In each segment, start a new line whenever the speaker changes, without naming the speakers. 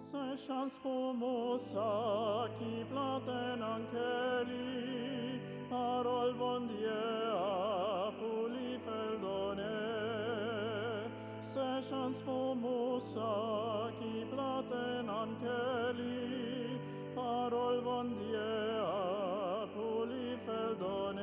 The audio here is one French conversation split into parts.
Se chans pour Moussa qui plantait en Kelly, parole bon Dieu a pour lui faire donner. Se chans pour Moussa qui plantait en Kelly, parole bon Dieu a pour lui faire donner.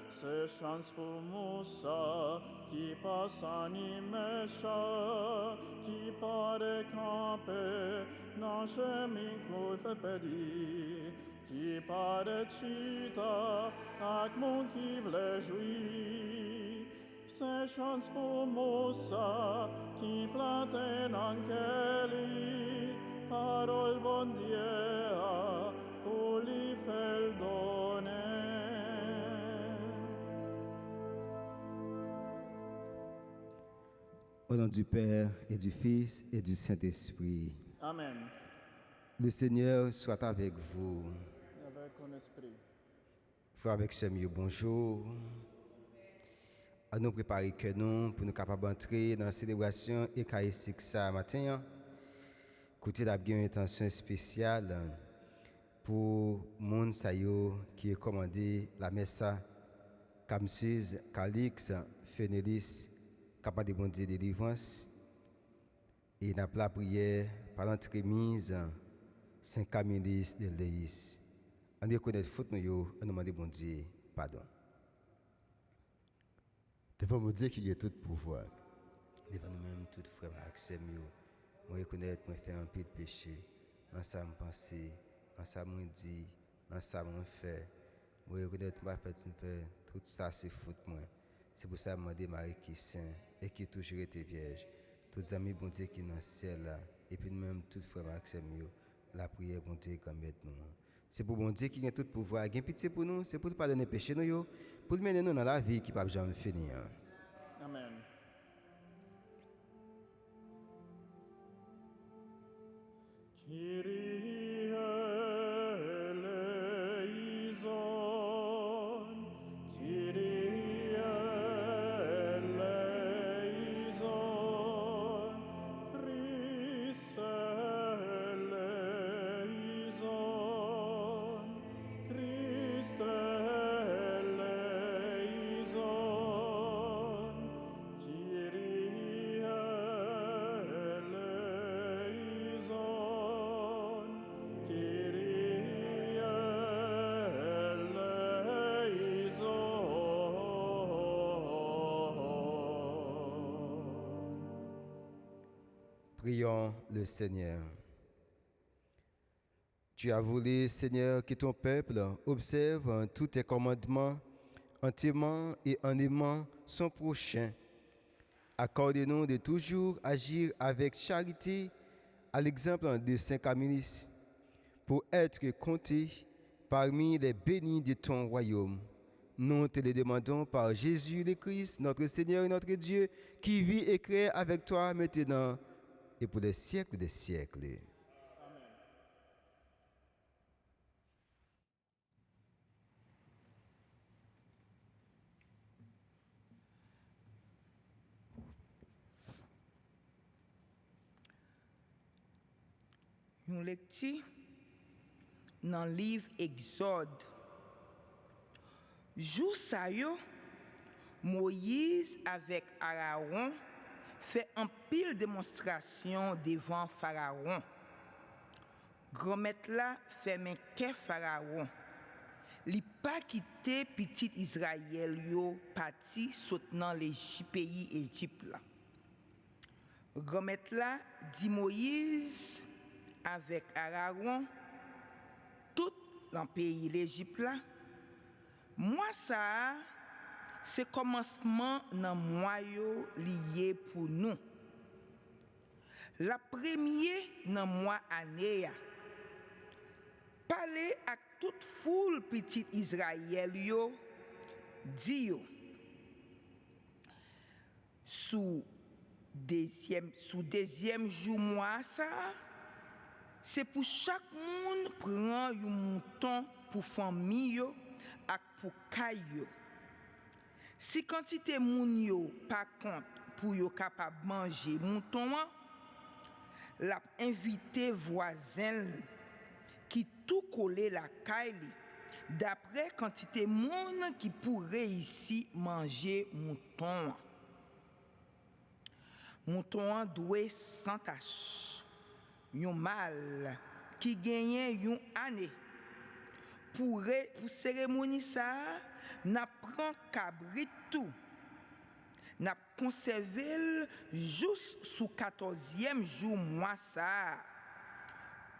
Se chans pour Moussa qui passe en méchant, qui pare camper dans chemin qu'on fait pédir, qui pare chita avec mon qui voulait jouir. Se chans pour Moussa qui plantait dans Kelly, parole bon Dieu pour lui faire donner.
Au nom du Père et du Fils et du Saint-Esprit.
Amen.
Le Seigneur soit avec vous.
Avec ton esprit.
Frères avec Samuel, bonjour. À nous préparer que nous pour nous capables d'entrer dans la célébration eucharistique ce matin. Côté la bien intention spéciale pour monde qui est commandé la messe Camsus, Calix, Fénélis, capable de bon Dieu de délivrance. Et n'a la prière par l'entremise Saint Camillus de Leis. On reconnaît faute nous, on demande bon Dieu pardon. Devant mon Dieu qui a tout pouvoir, devant nous-mêmes, tout frère Maxime, moi reconnaître, moi faire un peu de péché, dans ça me penser, dans ça me dit, dans ça me fait, moi reconnaître, moi faire tout ça c'est faute moi. C'est pour ça que je demande Marie qui est saint et qui est toujours été vierge. Tous les amis bon Dieu qui sont dans le ciel là, et puis nous-mêmes, tout frère Maxime, la prière bon Dieu comme mettre nous. C'est pour bon Dieu qui a tout pouvoir, qui a pitié pour nous, c'est pour pardonner les péchés nous, pour mener nous dans la vie qui ne peut jamais finir.
Amen. Kyrie eleison, Kyrie eleison, Christ eleison, Christ eleison, Kyrie eleison, Kyrie eleison.
Prions le Seigneur. Tu as voulu, Seigneur, que ton peuple observe tous tes commandements entièrement et en aimant son prochain. Accorde-nous de toujours agir avec charité à l'exemple de Saint Camillus pour être comptés parmi les bénis de ton royaume. Nous te le demandons par Jésus le Christ, notre Seigneur et notre Dieu, qui vit et crée avec toi maintenant et pour les siècles des siècles.
Une lecture dans le livre Exode. Jour ça yo, Moïse avec Aaron fait un pile démonstration devant Pharaon. Grand-mère là fait men ke Pharaon. Li pas quitté petit Israël yo parti soutenant pays Égypte là. Grand-mère là dit Moïse avec Aaron tout dans pays l'Égypte là. Moi ça c'est commencement dans mois yo lié pour nous. La première dans mois année ya. Parler à toute foule petit Israël yo dit yo sous deuxième jour mois ça c'est pour chaque monde prendre un mouton pour famille yo ak pour kay yo. Si quantité moun yo pas compte pour yo capable manger mouton, l'a invité voisin qui tout collé la caille d'après quantité monde qui pourrait ici manger mouton. Mouton doué sans tache. Yon mâle qui gagne yon année. Pour cérémonie ça, n'a prend cabrit tout. N'a conservé juste sous 14e jour mois ça.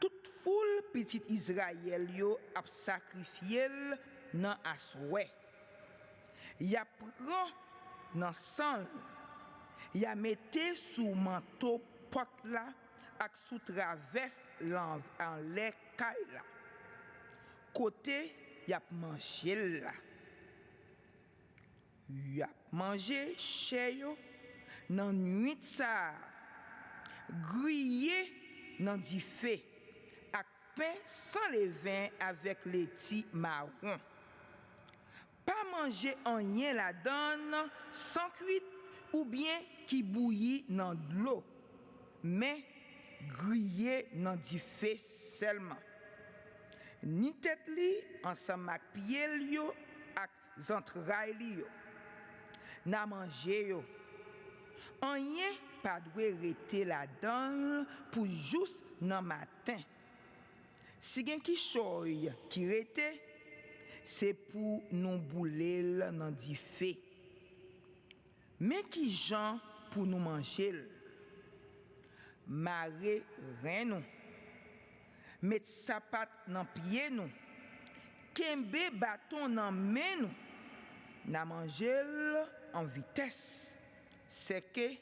Toute foule petit Israël yo a sacrifié nan aswe. Ya prend nan sang. Ya mette sous manteau porte là ak sous traverse en lait caille là. Côté y a mangé là. Y a mangé chez yo nan nuit ça. Grillé nan di feu. Ak pain sans levain avec les petits marrons. Pas manger rien la donne sans cuite ou bien qui bouillit dans de l'eau. Mais grillé nan di feu seulement. Ni tête li ensemble ak pied li yo ak entrailles li yo. Na manger yo. Rien pas dwe rete la donne pour juste nan matin. Si gen ki choy ki rete, c'est pour nous bouler nan di feu. Mais qui jan pour nous manger? Maré ren nous. Met sapat nan pied nous. Kembe bâton nan main nous. Na manger en vitesse. C'est que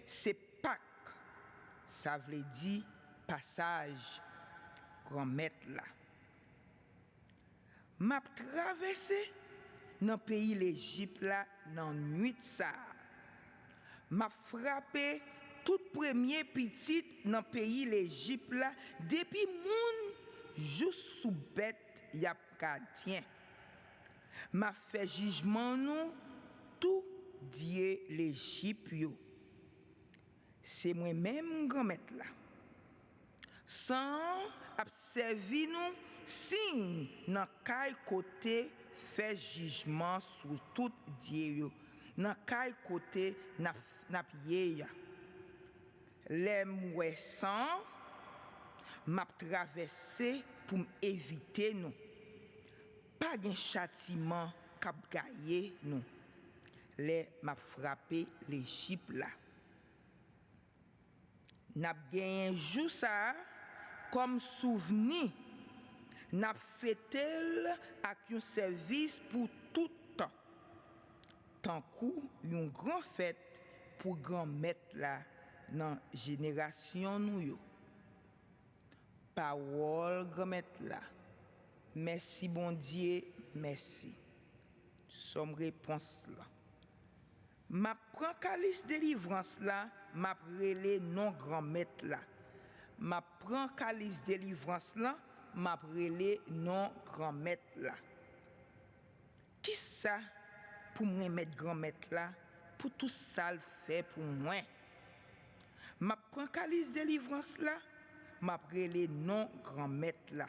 c'est Pâques. Ça veut dire passage grand-maître là. M'a traversé dans pays l'Égypte là dans nuit ça. M'a frappé tout premier petit dans pays l'Égypte là depuis moun juste sous bête y a gardien. M'a fait jugement nous tout Dieu l'Égypte yo. C'est moi-même grand-maître là. Sans observer nous signe dans quel côté fait jugement sur tout Dieu. Dans quel côté n'a pied. Les mouais sans m'a traversé pour éviter nous. Pas de châtiment cap gaillé nous. Les m'a frappé l'Égypte là. N'a gagné jour ça comme souvenir. N'a fêté avec un service pour tout temps. Tant coup une grande fête pour grand maître là dans génération nous yo. Parole grand maître là. Merci bon Dieu, merci. Somme réponse là. Ma prend calice délivrance là, m'a relé non grand maître là. Ma prend calice délivrance là, m'a relé non grand maître là. Qui ça pour me mettre grand maître là, pour tout ça le fait pour moi. Ma prend calice délivrance là, m'a relé non grand maître là.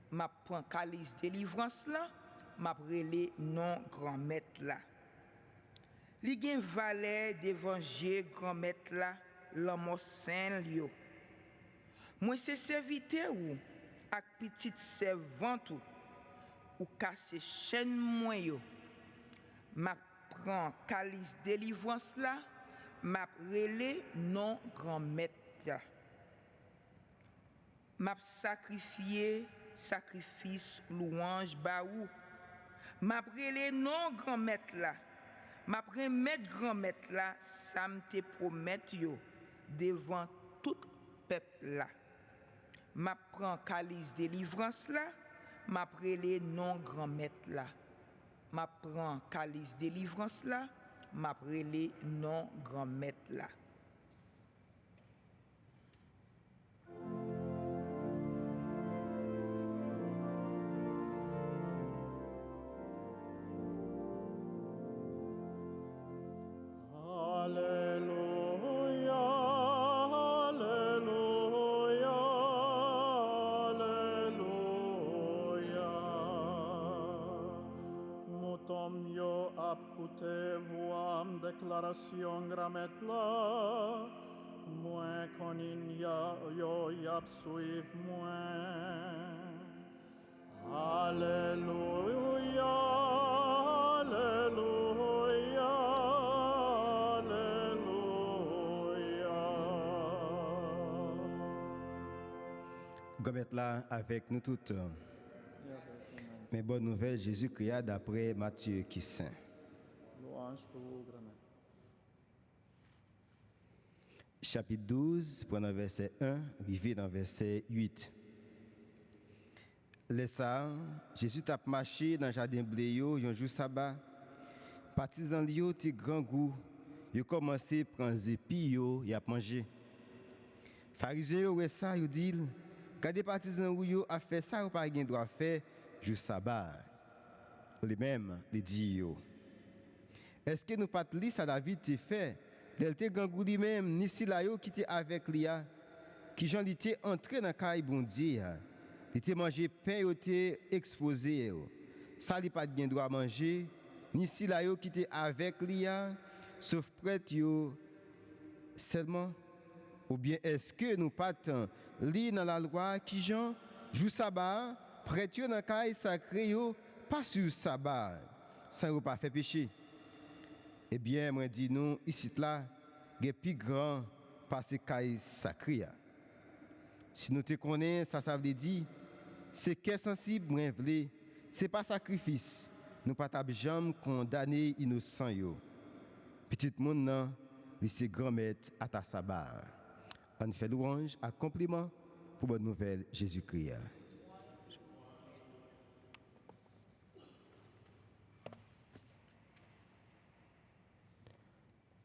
Ma prend calice délivrance là, m'a relé non grand maître là. Li gen valet d'évangile grand maître là, l'homme saint lio. Moi c'est serviteur ou ak petite servante ou casse chaîne moi yo. M'a prend calice délivrance là, m'a relé non grand maître là. M'a sacrifié sacrifice louange baou. M'a relé non grand maître là. Ma remettre grand maître là, ça me te promet yo devant tout peuple là. Ma prend calice délivrance là, ma prélé non grand maître là. Ma prend calice délivrance là, ma prélé non grand maître là.
Alléluia, Alléluia. tom yo ap kute voam deklarasyon gramet la, mwen konin ya yo yap suiv mwen. Alleluia, alleluia, alleluia.
Gomet là avec nous toutes. Mais bonne nouvelle, Jésus cria d'après Matthieu qui est saint.
Louange pour vous, Gramet.
Chapitre 12, prenant verset 1, arrivé dans verset 8. Laissa, Jésus t'a marché dans le jardin bléo, un jour sabbat. Partisans lio ti grand goût, yo commencé à prendre épi yo, y a mangé. Pharisiens yo ouais ça, yo dit, regardez partisans yo a fait ça ou pas gen droit faire jour sabbat. Les mêmes les dit yo. Est-ce que nous pas li ça David te fait? L'el te grand goût lui-même, ni si la yo qui était avec lia, qui j'en était entré dans caille bon Dieu. Il était mangé pain yo te exposé. Ça li pas gen droit manger. Ni si la yo qui était avec lia, sauf prêtre yo seulement. Ou bien est-ce que nous pas li dans la loi qui Jean jour sabbat, prêtre yo dans caille sacré yo pas sur sabbat, sans yo pas fait péché. Eh bien, moi dis nous ici là, il plus grand parce caille sacré. Si nous te connaissons, ça veut dire c'est qu'est sensible moi vle, c'est pas sacrifice. Nous pas t'a jamais condamner innocent yo. Petit monde nan, li c'est grand maître à ta sabbat. On fait louange à compliment pour bonne nouvelle Jésus-Christ.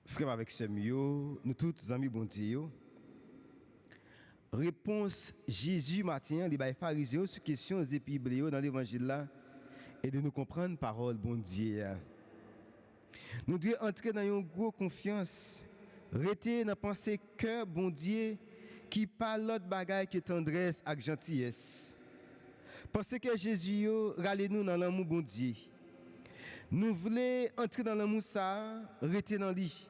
Frère avec ce mieux, nous tous amis bon Dieu. Réponse Jésus matin, les pharisiens sur question épibléo dans l'évangile là et de nous comprendre parole bon Dieu. Nous devons entrer dans une grosse confiance, rester dans penser cœur bon Dieu qui parle l'autre bagaille que tendresse et gentillesse. Pensez que Jésus râle nous dans l'amour bon Dieu. Nous voulons entrer dans l'amour ça, rester dans lui.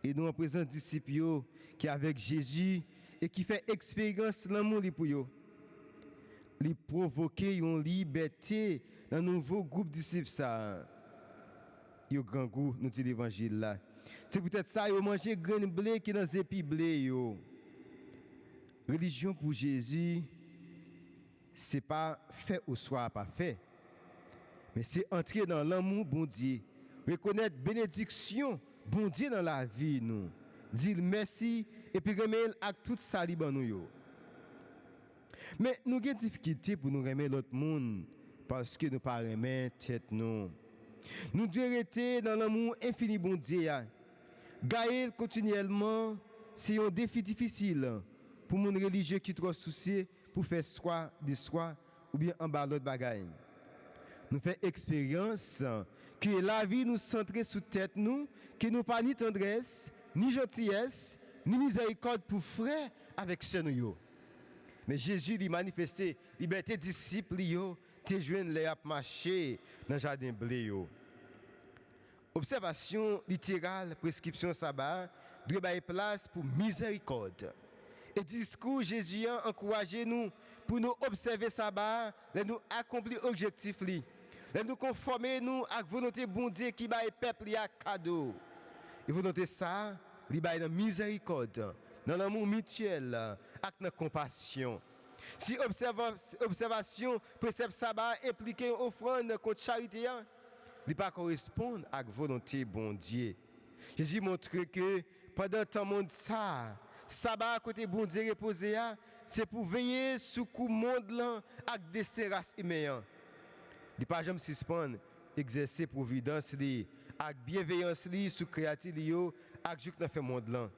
Et nous en présence disciples qui avec Jésus et qui fait expérience l'amour pour eux. Les provoquer une liberté dans un nouveau groupe de disciples ça. Yo grand goût nous dit l'évangile là. C'est peut-être ça yo manger grain blé qui dans épi blé yo. Religion pour Jésus c'est pas fait ou soit pas fait. Mais c'est entrer dans l'amour bon Dieu, reconnaître bénédiction bon Dieu dans la vie nous. Dire merci et puis remettre à tout ça li ban nous yo. Mais nous avons des difficultés pour nous remettre l'autre monde parce que nous pas remettre tête nous. Nous devons rester dans l'amour infini bon Dieu. Gaël continuellement, c'est un défi difficile pour mon religieux qui trop soucié pour faire soi de soi ou bien en bas l'autre bagaille. Nous faisons expérience que la vie nous centre sous tête nous, que nous pas ni tendresse, ni gentillesse, ni miséricorde pour frère avec ceux nous. Mais Jésus lui manifesté liberté disciples yo, te joindre les à marcher dans jardin blé yo. Observation littérale, prescription sabbat, doit bailler place pour miséricorde. Et discours Jésus a encouragé nous pour nous observer sabbat, nous accomplir objectif li. Nous conformer nous à la volonté bon Dieu qui baille peuple à cadeau. Et volonté ça, li baille dans miséricorde, dans l'amour mutuel, avec la compassion. Si observation précepte sabbat implique une offrande contre charité, il pas correspondre à la volonté bon Dieu. Jésus montre que pendant tant monde ça, sabbat côté bon Dieu reposé, c'est pour veiller sur le monde là avec des terrasses humaines. Il pas jamais suspendre exercer providence li avec bienveillance li sur créativité avec juk dans fait monde là.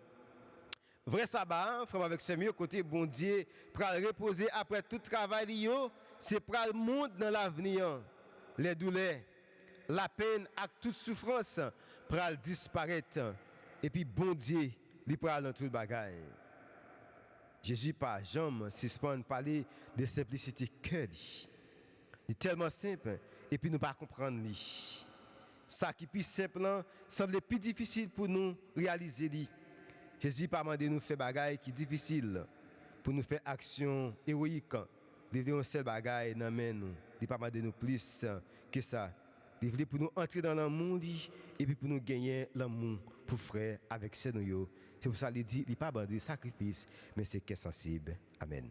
Vrai sabbat, frère avec ce mieux côté bon Dieu pour reposer après tout travail li c'est pour le monde dans l'avenir. Les douleurs, la peine et toute souffrance pour disparaître et puis bon Dieu li pour dans toute bagaille. Jésus pas jamais suspend parler de simplicité cœur. Il est tellement simple et puis nous pas comprendre lui. Ça qui plus simple semble plus difficile pour nous réaliser lui. Jésus pas demandé nous faire bagaille qui difficile pour nous faire action héroïque. Lever un seul bagaille dans main nous. Il pas demandé nous plus que ça. Il voulait pour nous entrer dans l'amour et puis pour nous gagner l'amour pour frère avec ces nous. C'est pour ça qu'il dit, il n'est pas bandé sacrifice, mais c'est qu'est sensible. Amen.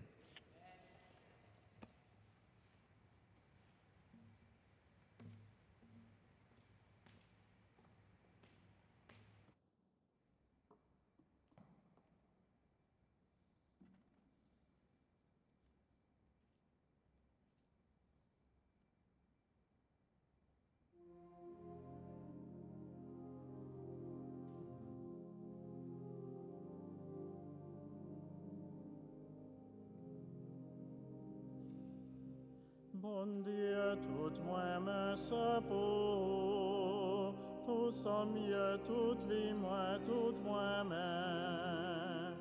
Bon Dieu, toute moi-même se pour, tout sans mieux, toute vie, moi, toute moi-même.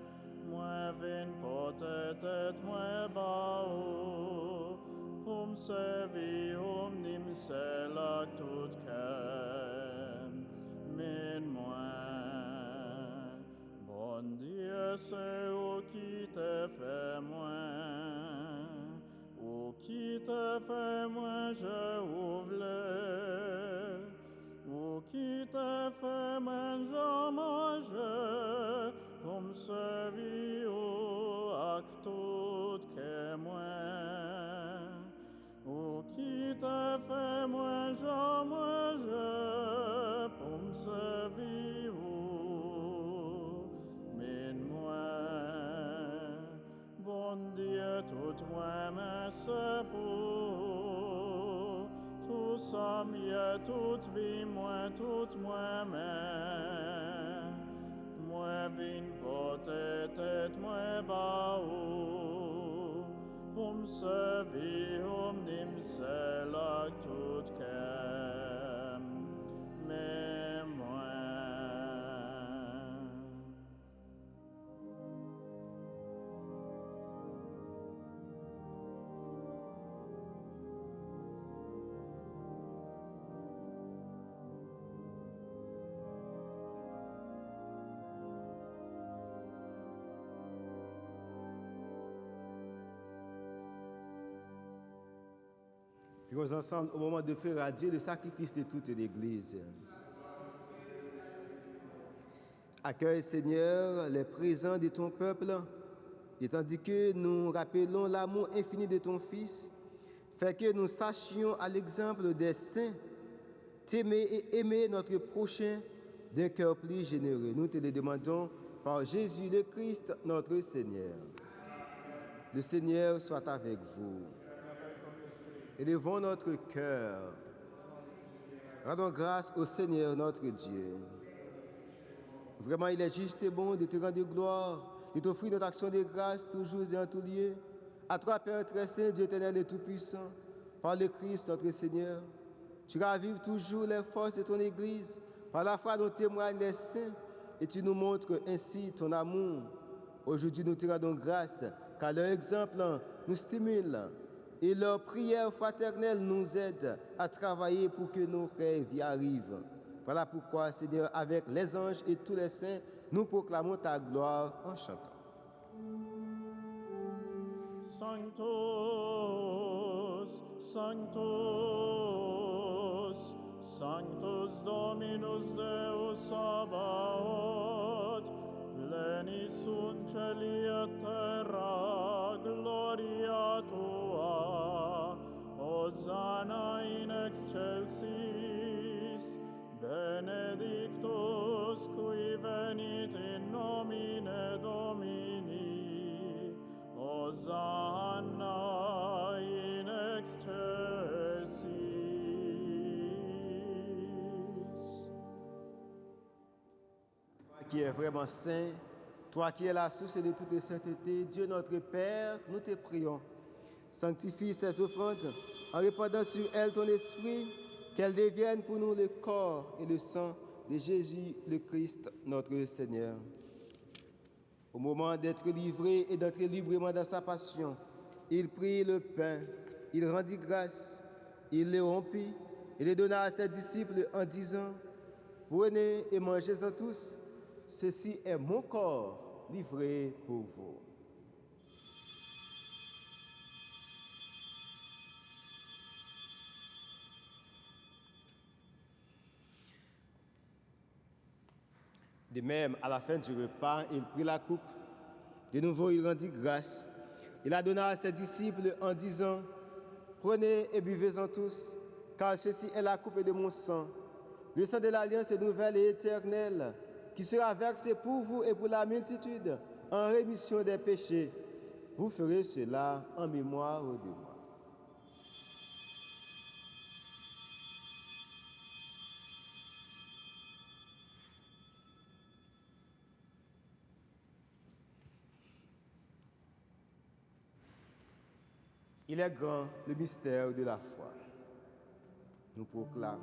Moi, vin porter tête, moi, bas, pour me servir, omnim, c'est là tout cœur. Mais moi, bon Dieu, c'est où qui te fait moi. Qui te fait moi, je ouvre le. Ou qui te fait moi, je mange, pour me servir à tout que moi. Ou qui te fait moi, je mange, pour me servir mais moi. Bon Dieu, toute moi-même se pour, tout ça mieux, toute vie, moi, toute moi-même. Moi, vin porter tête, moi, bas, pour me servir, omnim, c'est là tout cœur. Mais moi.
Prions ensemble au moment de faire à Dieu le sacrifice de toute l'Église. Accueille, Seigneur, les présents de ton peuple, et tandis que nous rappelons l'amour infini de ton Fils, fais que nous sachions à l'exemple des saints t'aimer et aimer notre prochain d'un cœur plus généreux. Nous te le demandons par Jésus le Christ, notre Seigneur. Le Seigneur soit avec vous. Élevons notre cœur. Rendons grâce au Seigneur notre Dieu. Vraiment, il est juste et bon de te rendre gloire, de t'offrir notre action de grâce toujours et en tout lieu. À toi, Père très saint, Dieu éternel et tout-puissant, par le Christ notre Seigneur. Tu ravives toujours les forces de ton Église, par la foi dont témoignent les saints, et tu nous montres ainsi ton amour. Aujourd'hui, nous te rendons grâce, car leur exemple nous stimule. Et leur prière fraternelle nous aide à travailler pour que nos rêves y arrivent. Voilà pourquoi, Seigneur, avec les anges et tous les saints, nous proclamons ta gloire en chantant.
Sanctus, Sanctus, Sanctus Dominus Deus Sabaoth, pleni sunt celi et terra, gloria tua, Hosanna in excelsis, benedictus qui venit in nomine Domini, Hosanna in excelsis.
Toi qui es vraiment saint, toi qui es la source de toute sainteté, Dieu notre Père, nous te prions. Sanctifie ces offrandes en répandant sur elles ton esprit, qu'elles deviennent pour nous le corps et le sang de Jésus le Christ, notre Seigneur. Au moment d'être livré et d'entrer librement dans sa passion, il prit le pain, il rendit grâce Il les rompit et les donna à ses disciples en disant, prenez et mangez-en tous, ceci est mon corps livré pour vous. De même, à la fin du repas, il prit la coupe. De nouveau, il rendit grâce. Il la donna à ses disciples en disant, prenez et buvez-en tous, car ceci est la coupe de mon sang, le sang de l'alliance nouvelle et éternelle, qui sera versé pour vous et pour la multitude en rémission des péchés. Vous ferez cela en mémoire de moi. Il est grand le mystère de la foi. Nous proclamons.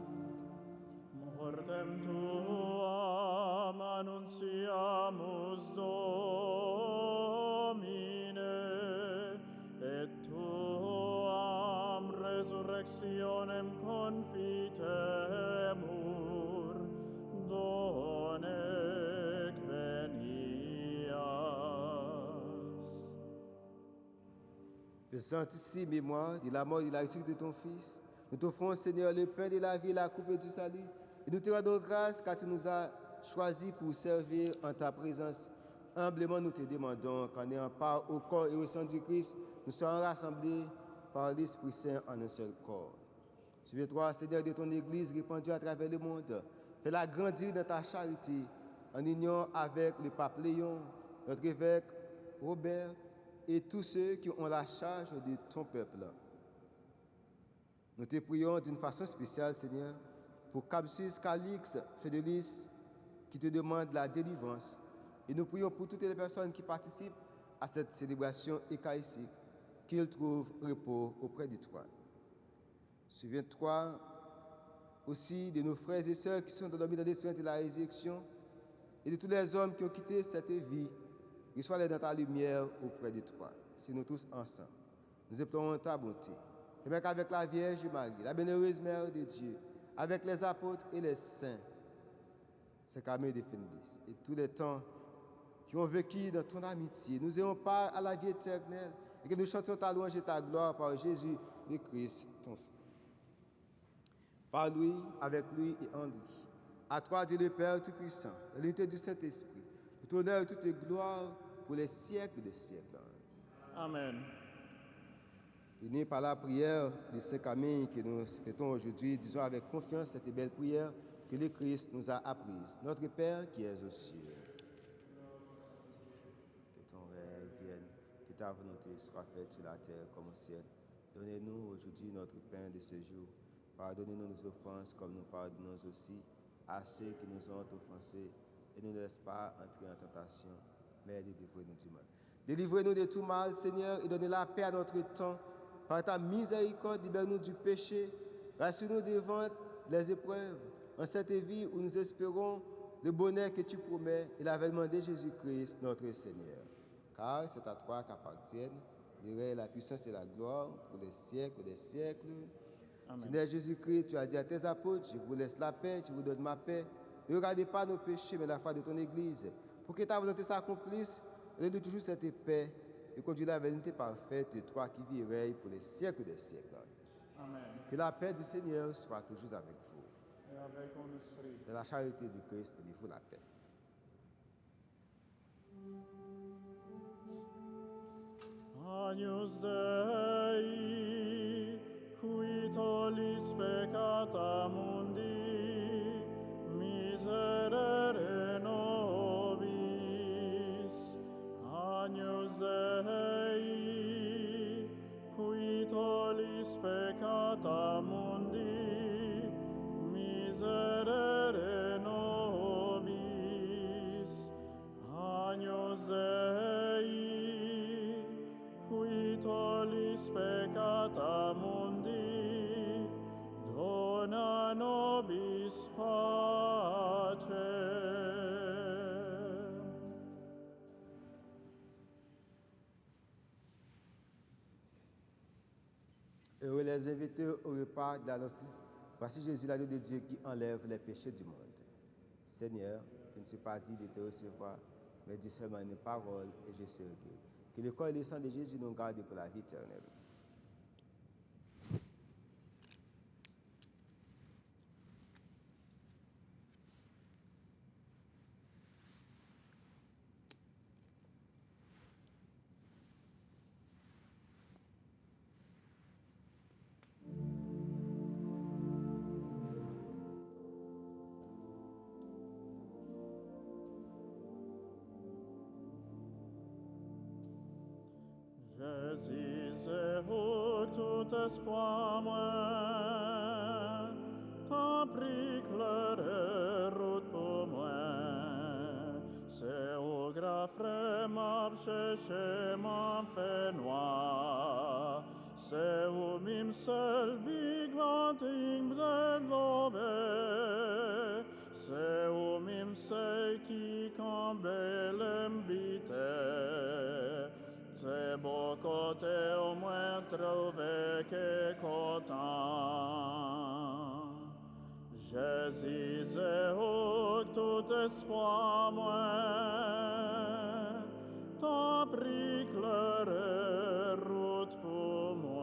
Mortem tuam annunciamus Domine, et tuam resurrectionem confitemur, donec venias.
Faisant ici mémoire de la mort et de la résurrection de ton Fils, nous t'offrons, Seigneur, le pain de la vie et la coupe du salut. Et nous te rendons grâce car tu nous as choisis pour servir en ta présence. Humblement, nous te demandons qu'en ayant part au corps et au sang du Christ, nous soyons rassemblés par l'Esprit Saint en un seul corps. Souviens-toi, Seigneur, de ton Église répandue à travers le monde. Fais-la grandir dans ta charité, en union avec le pape Léon, notre évêque Robert, et tous ceux qui ont la charge de ton peuple. Nous te prions d'une façon spéciale, Seigneur, pour Capsus Calix Fidelis, qui te demande la délivrance. Et nous prions pour toutes les personnes qui participent à cette célébration eucharistique, qu'ils trouvent repos auprès de toi. Souviens-toi aussi de nos frères et sœurs qui sont endormis dans l'esprit de la résurrection et de tous les hommes qui ont quitté cette vie. Reçois-les dans ta lumière auprès de toi. Si nous tous ensemble, nous implorons ta bonté. Permets qu'avec la Vierge Marie, la bienheureuse Mère de Dieu, avec les apôtres et les saints, c'est Camille de Fénix, et tous les temps qui ont vécu dans ton amitié, nous ayons part à la vie éternelle et que nous chantions ta louange et ta gloire par Jésus le Christ, ton Fils. Par lui, avec lui et en lui. À toi, Dieu le Père Tout-Puissant, l'unité du Saint-Esprit, tout honneur et toute gloire pour les siècles des siècles.
Amen.
Unis par la prière de Saint Camille que nous fêtons aujourd'hui, disons avec confiance cette belle prière que le Christ nous a apprise. Notre Père qui es aux cieux, que ton règne vienne, que ta volonté soit faite sur la terre comme au ciel. Donnez-nous aujourd'hui notre pain de ce jour. Pardonnez-nous nos offenses comme nous pardonnons aussi à ceux qui nous ont offensés. Et ne nous laisse pas entrer en tentation, mais délivrez-nous du mal. Délivrez-nous de tout mal, Seigneur, et donnez la paix à notre temps. Par ta miséricorde, libère-nous du péché. Rassure-nous devant les épreuves, en cette vie où nous espérons le bonheur que tu promets et l'avènement de Jésus-Christ, notre Seigneur. Car c'est à toi qu'appartiennent le règne, la puissance et la gloire pour les siècles des siècles.
Amen.
Seigneur Jésus-Christ, tu as dit à tes apôtres, je vous laisse la paix, je vous donne ma paix. Ne regardez pas nos péchés, mais la foi de ton Église. Pour que ta volonté s'accomplisse, donne-nous toujours cette paix et conduis la vérité parfaite, et toi qui vis et règnes pour les siècles des siècles.
Amen.
Que la paix du Seigneur soit toujours avec vous.
Et avec ton esprit.
Dans la charité du Christ, donnez-vous la paix.
Agnus Dei, qui tollis peccata mundi, miserere nobis. Agnus Dei, qui tollis peccata mundi, miserere nobis. Agnus Dei, qui tollis peccata mundi, dona nobis pacem.
Heureux les les invités au repas d'annoncer, voici Jésus, l'agneau de Dieu qui enlève les péchés du monde. Seigneur, je ne suis pas dit de te recevoir, mais dis seulement une parole et je serai guéri. Que le corps et le sang de Jésus nous gardent pour la vie éternelle.
Jésus est tout espoir moi, t'as pris claire route pour moi. C'est au grand frère m'a cherché, m'a fait noir. C'est au même seul big vanting bzendobé. C'est au même seul qui cambe l'embité. C'est beau côté au moins trouvé que content. Jésus est haut tout espoir moi, t'as pris claire route pour moi.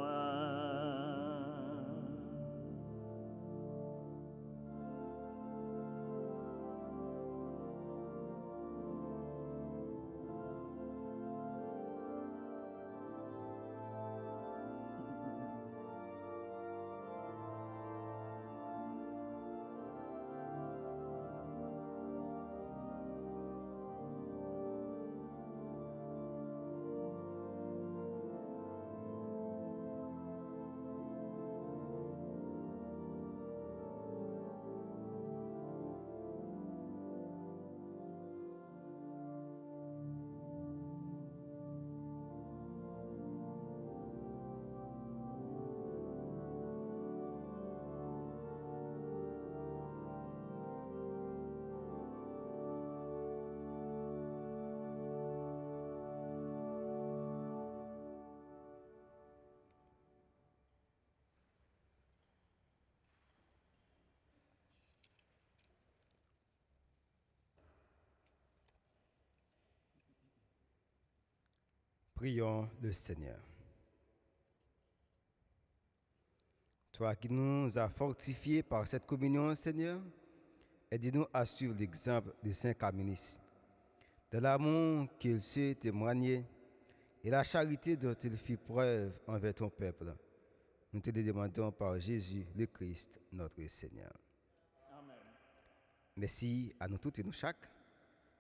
Prions le Seigneur. Toi qui nous as fortifiés par cette communion, Seigneur, aide-nous à suivre l'exemple de Saint Camillus, de l'amour qu'il sait témoigner et la charité dont il fit preuve envers ton peuple. Nous te le demandons par Jésus le Christ, notre Seigneur.
Amen.
Merci à nous tous et nous chaque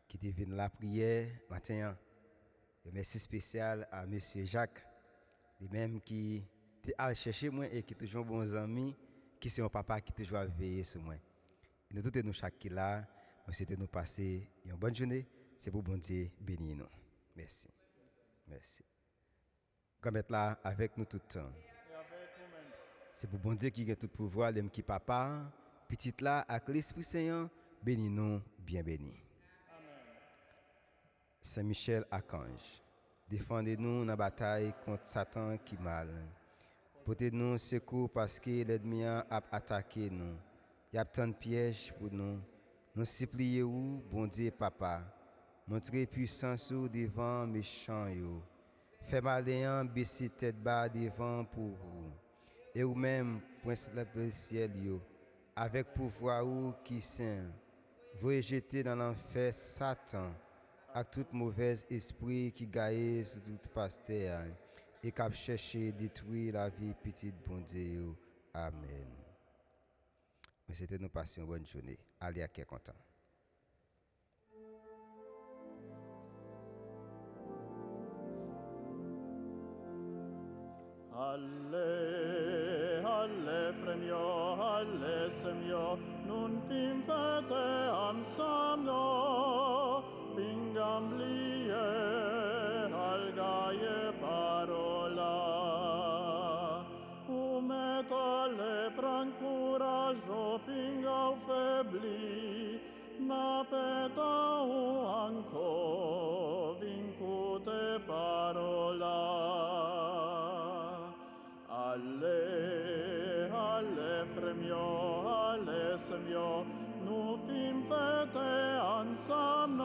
qui deviennent la prière matin. Et merci spécial à M. Jacques, lui-même qui a cherché moi et qui est toujours bon ami, qui c'est un papa qui toujours veillé sur moi. Et nous tous et nous chaque qui là, nous souhaitons nous passer une bonne journée. C'est pour bon Dieu bénir nous. Merci. Merci. Comme être là avec nous tout le temps. C'est pour bon Dieu qui a tout pouvoir, l'homme qui papa, petite là, avec l'Esprit Saint, bénis nous, bien bénis. Saint-Michel Archange, défendez-nous dans la bataille contre Satan qui mal. Portez-nous secours parce que l'ennemi a attaqué nous. Il y a tant de pièges pour nous. Nous supplions, bon Dieu Papa, montrez puissance devant méchants. Fais malin, baisser tête bas devant pour vous. Et vous-même, prince le ciel, avec pouvoir qui saint, vous jeter dans l'enfer Satan, à tout mauvais esprit qui gagne sur toute face terre et qui cherche à détruire la vie petite bon Dieu. Amen. Mais c'était nous passions une bonne journée. Allez à qui est content.
Alle, alle fremio, alle semio, nun fim fete ensemble, pingamblie, algaie parola. Umet alle pran courage, pingau febli, na peta anco, vincute parola. Alle baptême, nous fîmes fêter ensemble